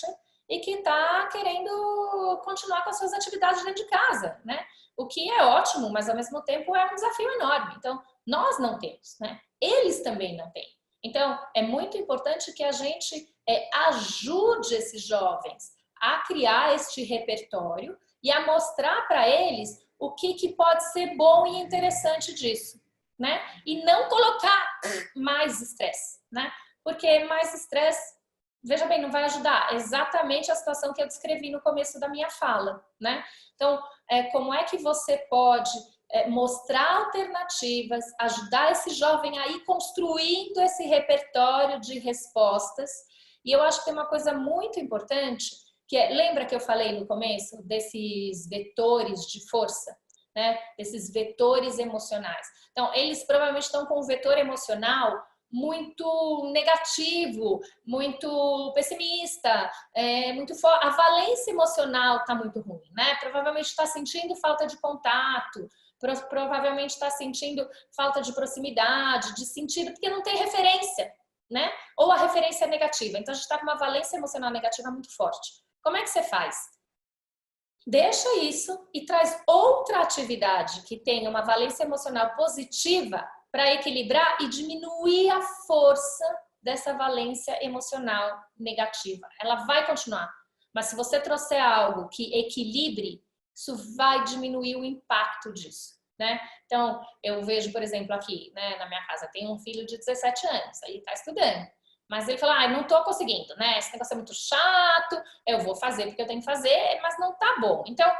B: e que está querendo continuar com as suas atividades dentro de casa, né? O que é ótimo, mas ao mesmo tempo é um desafio enorme. Então, nós não temos, né? Eles também não têm. Então, é muito importante que a gente ajude esses jovens a criar este repertório e a mostrar para eles o que pode ser bom e interessante disso, né? E não colocar mais estresse, né? Porque mais estresse, veja bem, não vai ajudar. Exatamente a situação que eu descrevi no começo da minha fala, né? Então, como é que você pode mostrar alternativas, ajudar esse jovem a ir construindo esse repertório de respostas? E eu acho que tem uma coisa muito importante, que lembra que eu falei no começo desses vetores de força, né? Desses vetores emocionais. Então, eles provavelmente estão com um vetor emocional muito negativo, muito pessimista, muito forte. A valência emocional está muito ruim, né? Provavelmente está sentindo falta de contato, provavelmente está sentindo falta de proximidade, de sentido, porque não tem referência, né? Ou a referência é negativa. Então, a gente está com uma valência emocional negativa muito forte. Como é que você faz? Deixa isso e traz outra atividade que tenha uma valência emocional positiva para equilibrar e diminuir a força dessa valência emocional negativa. Ela vai continuar, mas se você trouxer algo que equilibre, isso vai diminuir o impacto disso, né? Então, eu vejo, por exemplo, aqui, né, na minha casa, tem um filho de 17 anos, ele está estudando, mas ele fala, não estou conseguindo, né? Esse negócio é muito chato, eu vou fazer porque eu tenho que fazer, mas não tá bom. Então,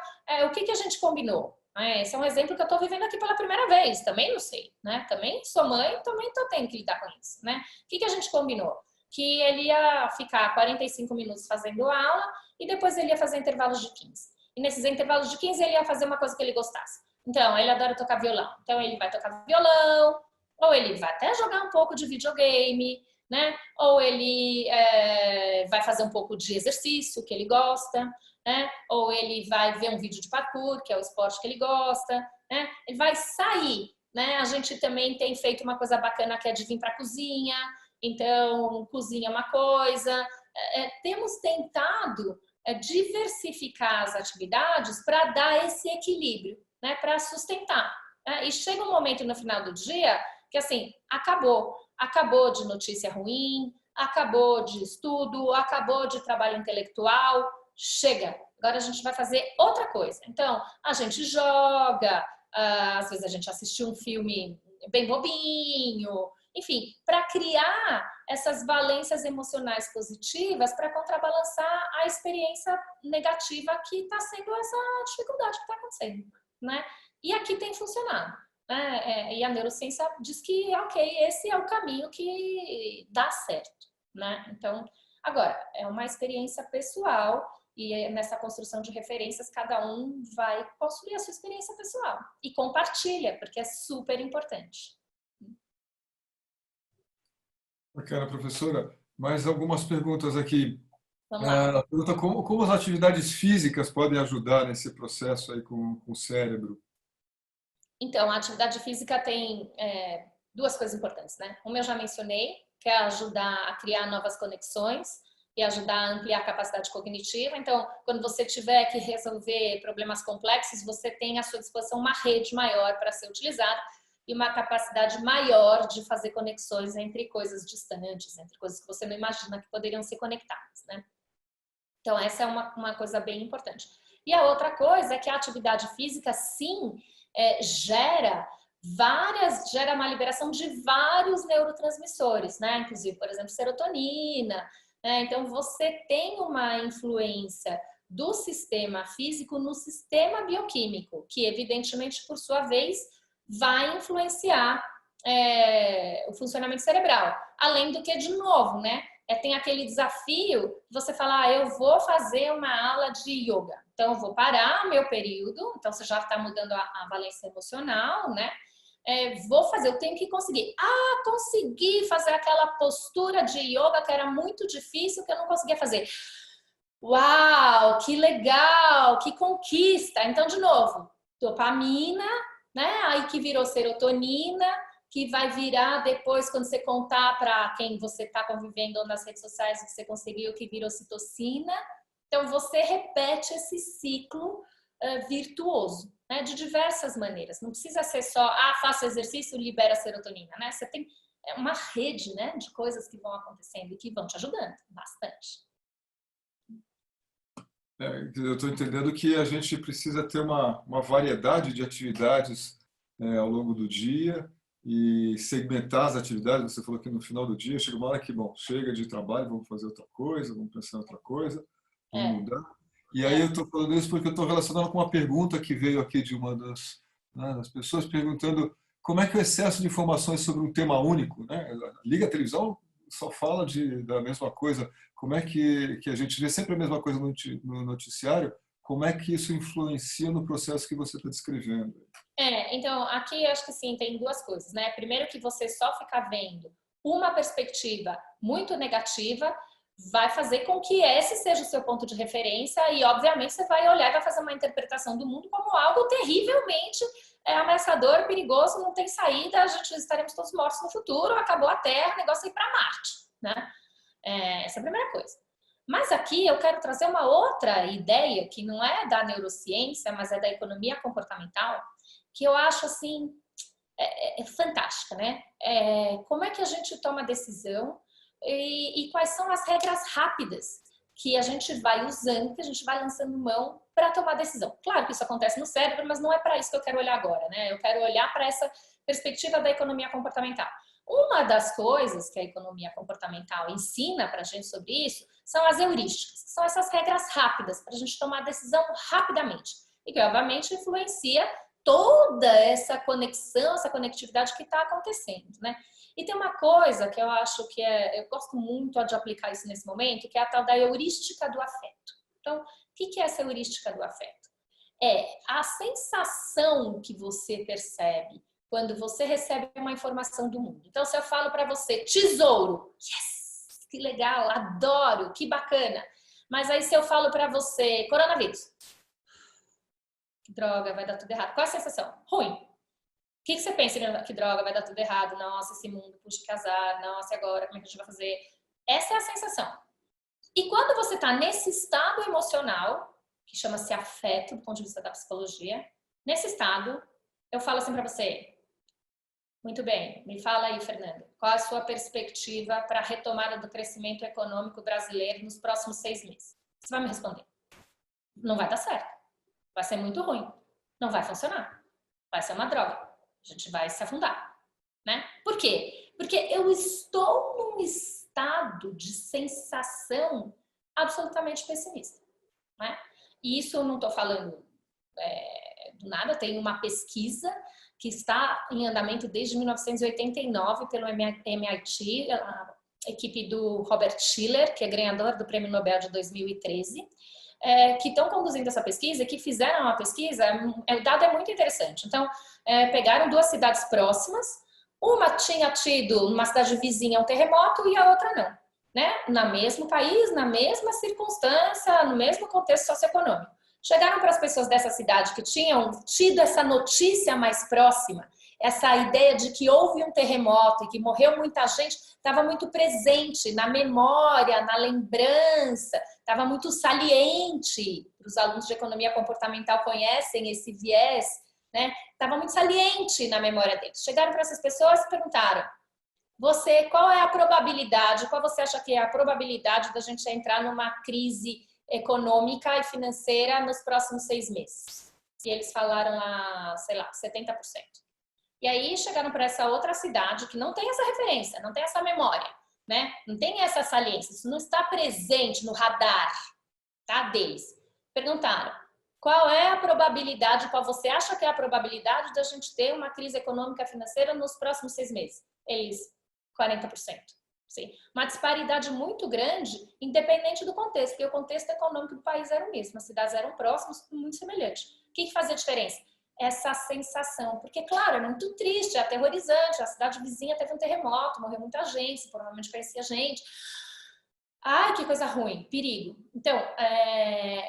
B: o que a gente combinou? Esse é um exemplo que eu estou vivendo aqui pela primeira vez, também não sei, né? Também sou mãe, também tô tendo que lidar com isso, né? O que a gente combinou? Que ele ia ficar 45 minutos fazendo aula e depois ele ia fazer intervalos de 15. E nesses intervalos de 15 ele ia fazer uma coisa que ele gostasse. Então, ele adora tocar violão. Então, ele vai tocar violão, ou ele vai até jogar um pouco de videogame, né? Ou ele vai fazer um pouco de exercício que ele gosta, né? Ou ele vai ver um vídeo de parkour, que é o esporte que ele gosta, né? Ele vai sair, né? A gente também tem feito uma coisa bacana que é de vir para a cozinha, então cozinha é uma coisa. Temos tentado diversificar as atividades para dar esse equilíbrio, né? Para sustentar. Né? E chega um momento no final do dia que assim, acabou de notícia ruim, acabou de estudo, acabou de trabalho intelectual, chega, agora a gente vai fazer outra coisa. Então, a gente joga, às vezes a gente assiste um filme bem bobinho, enfim, para criar essas valências emocionais positivas para contrabalançar a experiência negativa que está sendo essa dificuldade que está acontecendo, né? E aqui tem funcionado. E a neurociência diz que, ok, esse é o caminho que dá certo, né? Então, agora, é uma experiência pessoal e nessa construção de referências, cada um vai construir a sua experiência pessoal e compartilha, porque é super importante.
A: Bacana, professora. Mais algumas perguntas aqui.
B: Vamos lá.
A: A pergunta como as atividades físicas podem ajudar nesse processo aí com o cérebro?
B: Então, a atividade física tem duas coisas importantes, né? Uma eu já mencionei, que é ajudar a criar novas conexões e ajudar a ampliar a capacidade cognitiva. Então, quando você tiver que resolver problemas complexos, você tem à sua disposição uma rede maior para ser utilizada e uma capacidade maior de fazer conexões entre coisas distantes, entre coisas que você não imagina que poderiam ser conectadas, né? Então, essa é uma coisa bem importante. E a outra coisa é que a atividade física, sim, gera uma liberação de vários neurotransmissores, né? Inclusive, por exemplo, serotonina, né? Então, você tem uma influência do sistema físico no sistema bioquímico, que evidentemente, por sua vez, vai influenciar o funcionamento cerebral. Além do que, de novo, né? Tem aquele desafio, você falar, eu vou fazer uma aula de yoga. Então, eu vou parar meu período, então você já está mudando a valência emocional, né? Eu tenho que conseguir. Consegui fazer aquela postura de yoga que era muito difícil, que eu não conseguia fazer. Uau, que legal, que conquista. Então, de novo, dopamina, né? Aí que virou serotonina, que vai virar depois quando você contar para quem você está convivendo ou nas redes sociais que você conseguiu, que virou ocitocina. Então, você repete esse ciclo virtuoso, né? De diversas maneiras. Não precisa ser só, faça exercício, libera serotonina, né? Você tem uma rede, né, de coisas que vão acontecendo e que vão te ajudando bastante.
A: Eu estou entendendo que a gente precisa ter uma variedade de atividades ao longo do dia e segmentar as atividades. Você falou que no final do dia chega uma hora que, bom, chega de trabalho, vamos fazer outra coisa, vamos pensar em outra coisa, vamos mudar. E aí eu estou falando isso porque eu estou relacionando com uma pergunta que veio aqui de uma das pessoas perguntando como é que o excesso de informações sobre um tema único, né? Liga a televisão, só fala da mesma coisa. Como é que a gente vê sempre a mesma coisa no noticiário? Como é que isso influencia no processo que você está descrevendo?
B: Então, aqui eu acho que sim, tem duas coisas, né? Primeiro que você só ficar vendo uma perspectiva muito negativa vai fazer com que esse seja o seu ponto de referência e, obviamente, você vai olhar e vai fazer uma interpretação do mundo como algo terrivelmente ameaçador, perigoso, não tem saída, a gente estaremos todos mortos no futuro, acabou a Terra, o negócio é ir para Marte, né? Essa é a primeira coisa. Mas aqui eu quero trazer uma outra ideia que não é da neurociência, mas é da economia comportamental, que eu acho assim é fantástica, né? Como é que a gente toma decisão e quais são as regras rápidas que a gente vai usando, que a gente vai lançando mão para tomar decisão. Claro que isso acontece no cérebro, mas não é para isso que eu quero olhar agora, né? Eu quero olhar para essa perspectiva da economia comportamental. Uma das coisas que a economia comportamental ensina para a gente sobre isso são as heurísticas, que são essas regras rápidas para a gente tomar decisão rapidamente e que, obviamente, influencia toda essa conexão, essa conectividade que está acontecendo, né? E tem uma coisa que eu acho que eu gosto muito de aplicar isso nesse momento, que é a tal da heurística do afeto. Então, o que é essa heurística do afeto? É a sensação que você percebe quando você recebe uma informação do mundo. Então, se eu falo para você, tesouro, yes, que legal, adoro, que bacana. Mas aí se eu falo para você, coronavírus, que droga, vai dar tudo errado. Qual é a sensação? Ruim. O que você pensa? Que droga, vai dar tudo errado. Nossa, esse mundo, puxa, que azar. Nossa, e agora, como é que a gente vai fazer? Essa é a sensação. E quando você está nesse estado emocional, que chama-se afeto, do ponto de vista da psicologia, nesse estado, eu falo assim para você, muito bem, me fala aí, Fernando, qual a sua perspectiva para a retomada do crescimento econômico brasileiro nos próximos 6 meses? Você vai me responder. Não vai dar certo. Vai ser muito ruim. Não vai funcionar. Vai ser uma droga. A gente vai se afundar, né? Por quê? Porque eu estou num estado de sensação absolutamente pessimista, né? E isso eu não estou falando do nada. Tem uma pesquisa que está em andamento desde 1989 pelo MIT, a equipe do Robert Shiller, que é ganhador do Prêmio Nobel de 2013, que estão conduzindo essa pesquisa, que fizeram uma pesquisa, o dado é muito interessante. Então, pegaram 2 cidades próximas, uma tinha tido, numa cidade vizinha, um terremoto e a outra não, né? No mesmo país, na mesma circunstância, no mesmo contexto socioeconômico. Chegaram para as pessoas dessa cidade que tinham tido essa notícia mais próxima, essa ideia de que houve um terremoto e que morreu muita gente, estava muito presente na memória, na lembrança, estava muito saliente. Os alunos de economia comportamental conhecem esse viés, né? Estava muito saliente na memória deles. Chegaram para essas pessoas e perguntaram: qual é a probabilidade, qual você acha que é a probabilidade da gente entrar numa crise econômica e financeira nos próximos 6 meses? E eles falaram sei lá, 70%. E aí chegaram para essa outra cidade que não tem essa referência, não tem essa memória, né? Não tem essa saliência, isso não está presente no radar, tá, deles. Perguntaram: qual é a probabilidade, qual você acha que é a probabilidade da gente ter uma crise econômica e financeira nos próximos 6 meses? Eles, 40%. Sim. Uma disparidade muito grande, independente do contexto, porque o contexto econômico do país era o mesmo, as cidades eram próximas, muito semelhantes. O que fazia diferença? Essa sensação, porque, claro, é muito triste, é aterrorizante, a cidade vizinha teve um terremoto, morreu muita gente, provavelmente conhecia gente. Ai, que coisa ruim, perigo. Então,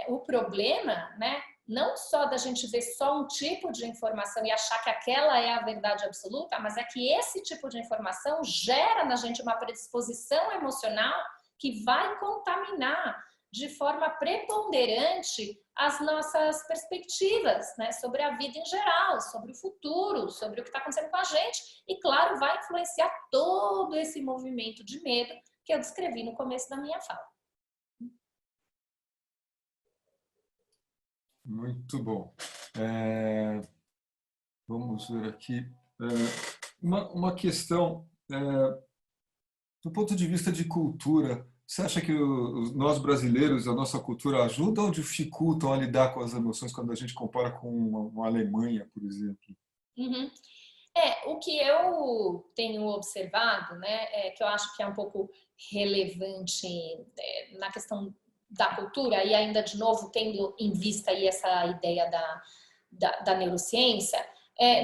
B: o problema, né, não só da gente ver só um tipo de informação e achar que aquela é a verdade absoluta, mas é que esse tipo de informação gera na gente uma predisposição emocional que vai contaminar de forma preponderante as nossas perspectivas, né, sobre a vida em geral, sobre o futuro, sobre o que está acontecendo com a gente. E, claro, vai influenciar todo esse movimento de medo que eu descrevi no começo da minha fala.
A: Muito bom. Vamos ver aqui. Uma questão, do ponto de vista de cultura, você acha que nós brasileiros, a nossa cultura, ajudam ou dificultam a lidar com as emoções quando a gente compara com uma Alemanha, por exemplo?
B: Uhum. O que eu tenho observado, né, que eu acho que é um pouco relevante na questão da cultura, e ainda de novo tendo em vista aí essa ideia da neurociência,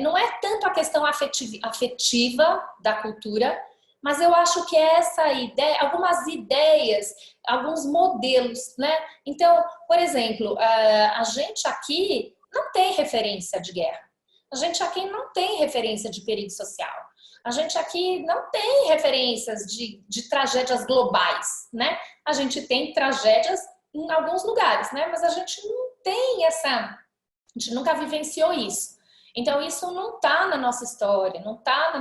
B: não é tanto a questão afetiva da cultura, mas eu acho que é essa ideia, algumas ideias, alguns modelos, né? Então, por exemplo, a gente aqui não tem referência de guerra. A gente aqui não tem referência de perigo social. A gente aqui não tem referências de tragédias globais, né? A gente tem tragédias em alguns lugares, né? Mas a gente não tem a gente nunca vivenciou isso. Então, isso não está na nossa história, não está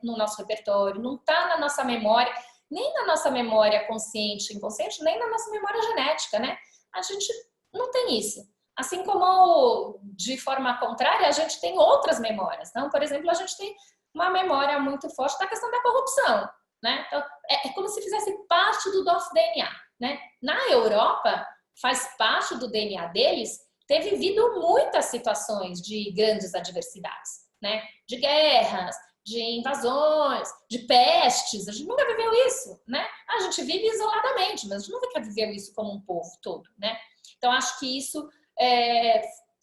B: no nosso repertório, não está na nossa memória, nem na nossa memória consciente, inconsciente, nem na nossa memória genética, né? A gente não tem isso. Assim como, de forma contrária, a gente tem outras memórias. Então, por exemplo, a gente tem uma memória muito forte da questão da corrupção, né? Então, é como se fizesse parte do nosso DNA, né? Na Europa, faz parte do DNA deles ter vivido muitas situações de grandes adversidades, né? De guerras, de invasões, de pestes. A gente nunca viveu isso, né? A gente vive isoladamente, mas a gente nunca viveu isso como um povo todo, né? Então, acho que isso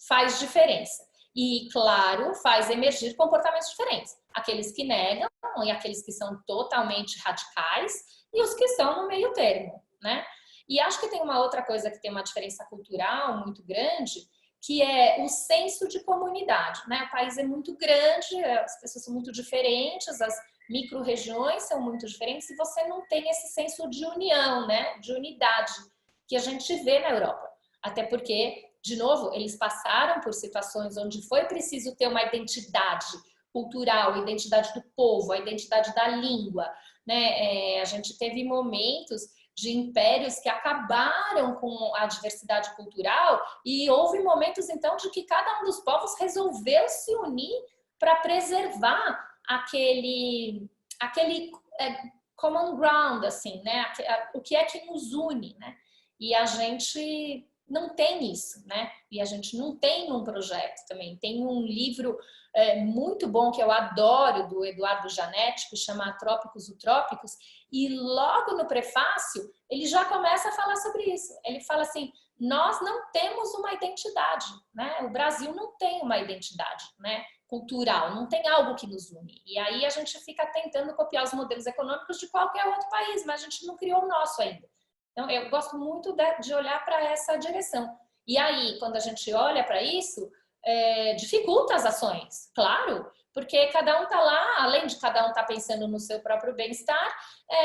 B: faz diferença. E, claro, faz emergir comportamentos diferentes. Aqueles que negam e aqueles que são totalmente radicais e os que estão no meio termo, né? E acho que tem uma outra coisa que tem uma diferença cultural muito grande, que é o senso de comunidade, né? O país é muito grande, as pessoas são muito diferentes, as micro-regiões são muito diferentes e você não tem esse senso de união, né? De unidade que a gente vê na Europa. Até porque, de novo, eles passaram por situações onde foi preciso ter uma identidade cultural, a identidade do povo, a identidade da língua, né? A gente teve momentos de impérios que acabaram com a diversidade cultural e houve momentos, então, de que cada um dos povos resolveu se unir para preservar aquele common ground, assim, né? O que é que nos une, né? E a gente não tem isso, né? E a gente não tem um projeto também. Tem um livro muito bom que eu adoro, do Eduardo Janetti, que chama Trópicos Utrópicos, e logo no prefácio ele já começa a falar sobre isso. Ele fala assim, nós não temos uma identidade, né? O Brasil não tem uma identidade, né? Cultural, não tem algo que nos une. E aí a gente fica tentando copiar os modelos econômicos de qualquer outro país, mas a gente não criou o nosso ainda. Então, eu gosto muito de olhar para essa direção. E aí, quando a gente olha para isso, dificulta as ações, claro, porque cada um está lá, além de cada um estar pensando no seu próprio bem-estar,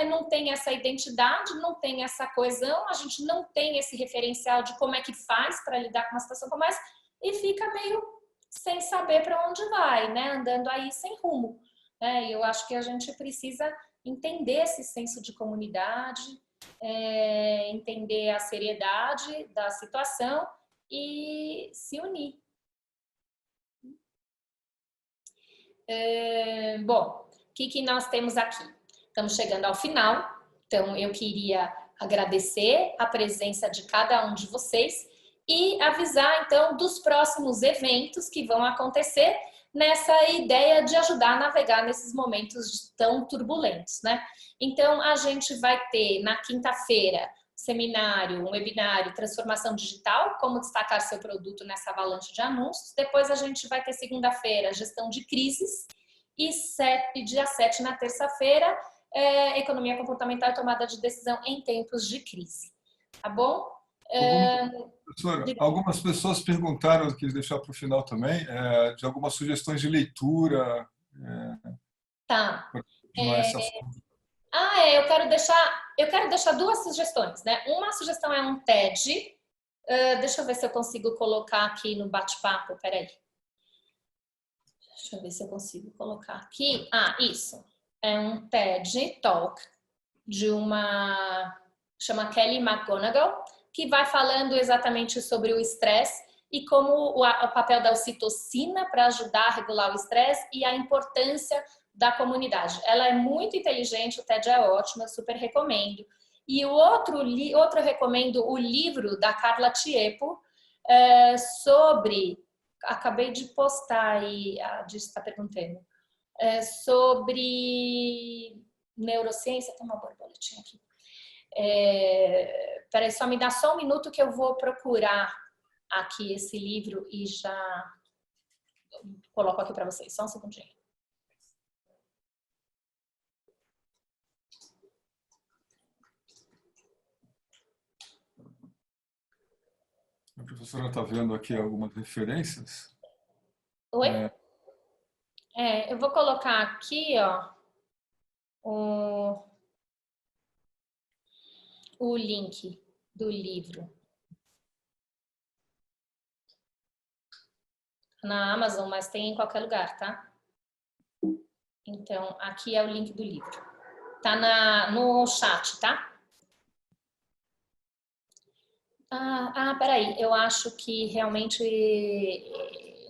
B: não tem essa identidade, não tem essa coesão, a gente não tem esse referencial de como é que faz para lidar com uma situação como essa, e fica meio sem saber para onde vai, né? Andando aí sem rumo. E eu acho que a gente precisa entender esse senso de comunidade, entender a seriedade da situação e se unir. Bom, o que nós temos aqui? Estamos chegando ao final, então eu queria agradecer a presença de cada um de vocês e avisar então dos próximos eventos que vão acontecer nessa ideia de ajudar a navegar nesses momentos tão turbulentos, né? Então a gente vai ter na quinta-feira seminário, um webinário Transformação Digital, como destacar seu produto nessa avalanche de anúncios. Depois a gente vai ter segunda-feira Gestão de Crises e dia 7 na terça-feira Economia Comportamental e Tomada de Decisão em Tempos de Crise. Tá bom?
A: Professora, algumas pessoas perguntaram, quis deixar para o final também, de algumas sugestões de leitura.
B: Tá.
A: Para continuar esse assunto.
B: Eu quero deixar duas sugestões, né? Uma sugestão é um TED. Deixa eu ver se eu consigo colocar aqui no bate-papo, peraí. Deixa eu ver se eu consigo colocar aqui. Isso. É um TED Talk de chama Kelly McGonigal, que vai falando exatamente sobre o estresse e como o papel da ocitocina para ajudar a regular o estresse e a importância da comunidade. Ela é muito inteligente, o TED é ótimo, eu super recomendo. E o outro eu recomendo o livro da Carla Tiepo sobre... Acabei de postar aí, a Diz está perguntando, sobre neurociência. Tem uma borboletinha aqui. Peraí, só me dá só um minuto que eu vou procurar aqui esse livro e já coloco aqui para vocês. Só um segundinho.
A: A professora está vendo aqui algumas referências.
B: Oi? Eu vou colocar aqui, ó, o link do livro. na Amazon, mas tem em qualquer lugar, tá? Então, aqui é o link do livro. Tá no chat, tá? Peraí, eu acho que realmente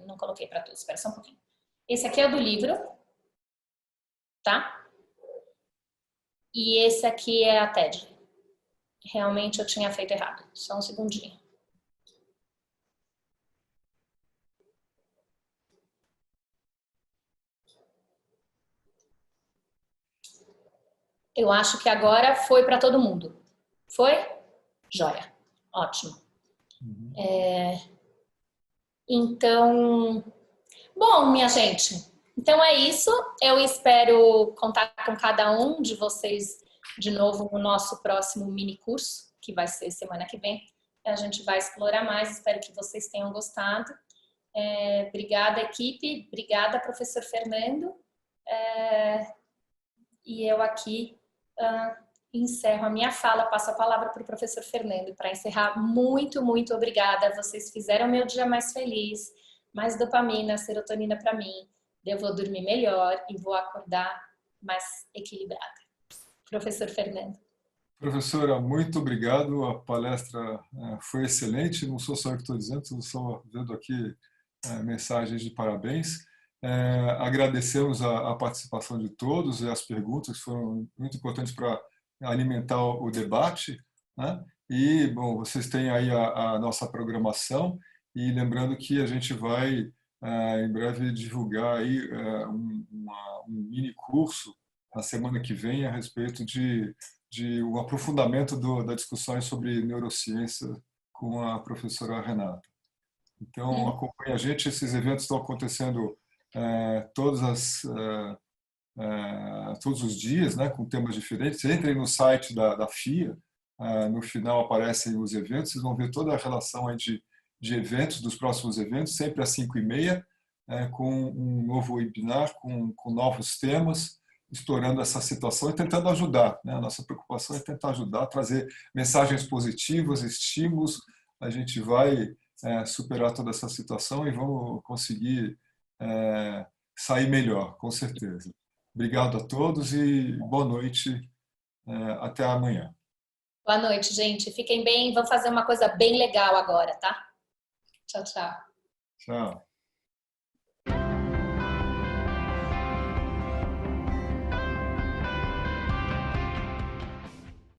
B: não coloquei para todos, espera só um pouquinho. Esse aqui é o do livro, tá? E esse aqui é a TED. Realmente eu tinha feito errado, só um segundinho. Eu acho que agora foi para todo mundo. Foi? Joia. Ótimo. Então, bom, minha gente, então é isso. Eu espero contar com cada um de vocês de novo no nosso próximo mini curso, que vai ser semana que vem. A gente vai explorar mais, espero que vocês tenham gostado. Obrigada, equipe. Obrigada, professor Fernando. E eu aqui encerro a minha fala, passo a palavra para o professor Fernando para encerrar. Muito, muito obrigada. Vocês fizeram meu dia mais feliz, mais dopamina, serotonina para mim. Eu vou dormir melhor e vou acordar mais equilibrada. Professor Fernando.
A: Professora, muito obrigado. A palestra foi excelente. Não sou só eu que estou dizendo, estou só vendo aqui mensagens de parabéns. Agradecemos a participação de todos e as perguntas que foram muito importantes para alimentar o debate, né? E, bom, vocês têm aí a nossa programação e lembrando que a gente vai em breve divulgar aí um mini curso na semana que vem a respeito de um aprofundamento da discussão sobre neurociência com a professora Renata. Então, acompanhe a gente, esses eventos estão acontecendo todos os dias, né, com temas diferentes. Entrem no site da FIA, no final aparecem os eventos, vocês vão ver toda a relação aí de eventos, dos próximos eventos, sempre às 5h30, com um novo webinar, com novos temas, explorando essa situação e tentando ajudar, né? A nossa preocupação é tentar ajudar, trazer mensagens positivas, estímulos. A gente vai superar toda essa situação e vamos conseguir sair melhor, com certeza. Obrigado a todos e boa noite. Até amanhã.
B: Boa noite, gente. Fiquem bem. Vamos fazer uma coisa bem legal agora, tá? Tchau, tchau.
A: Tchau.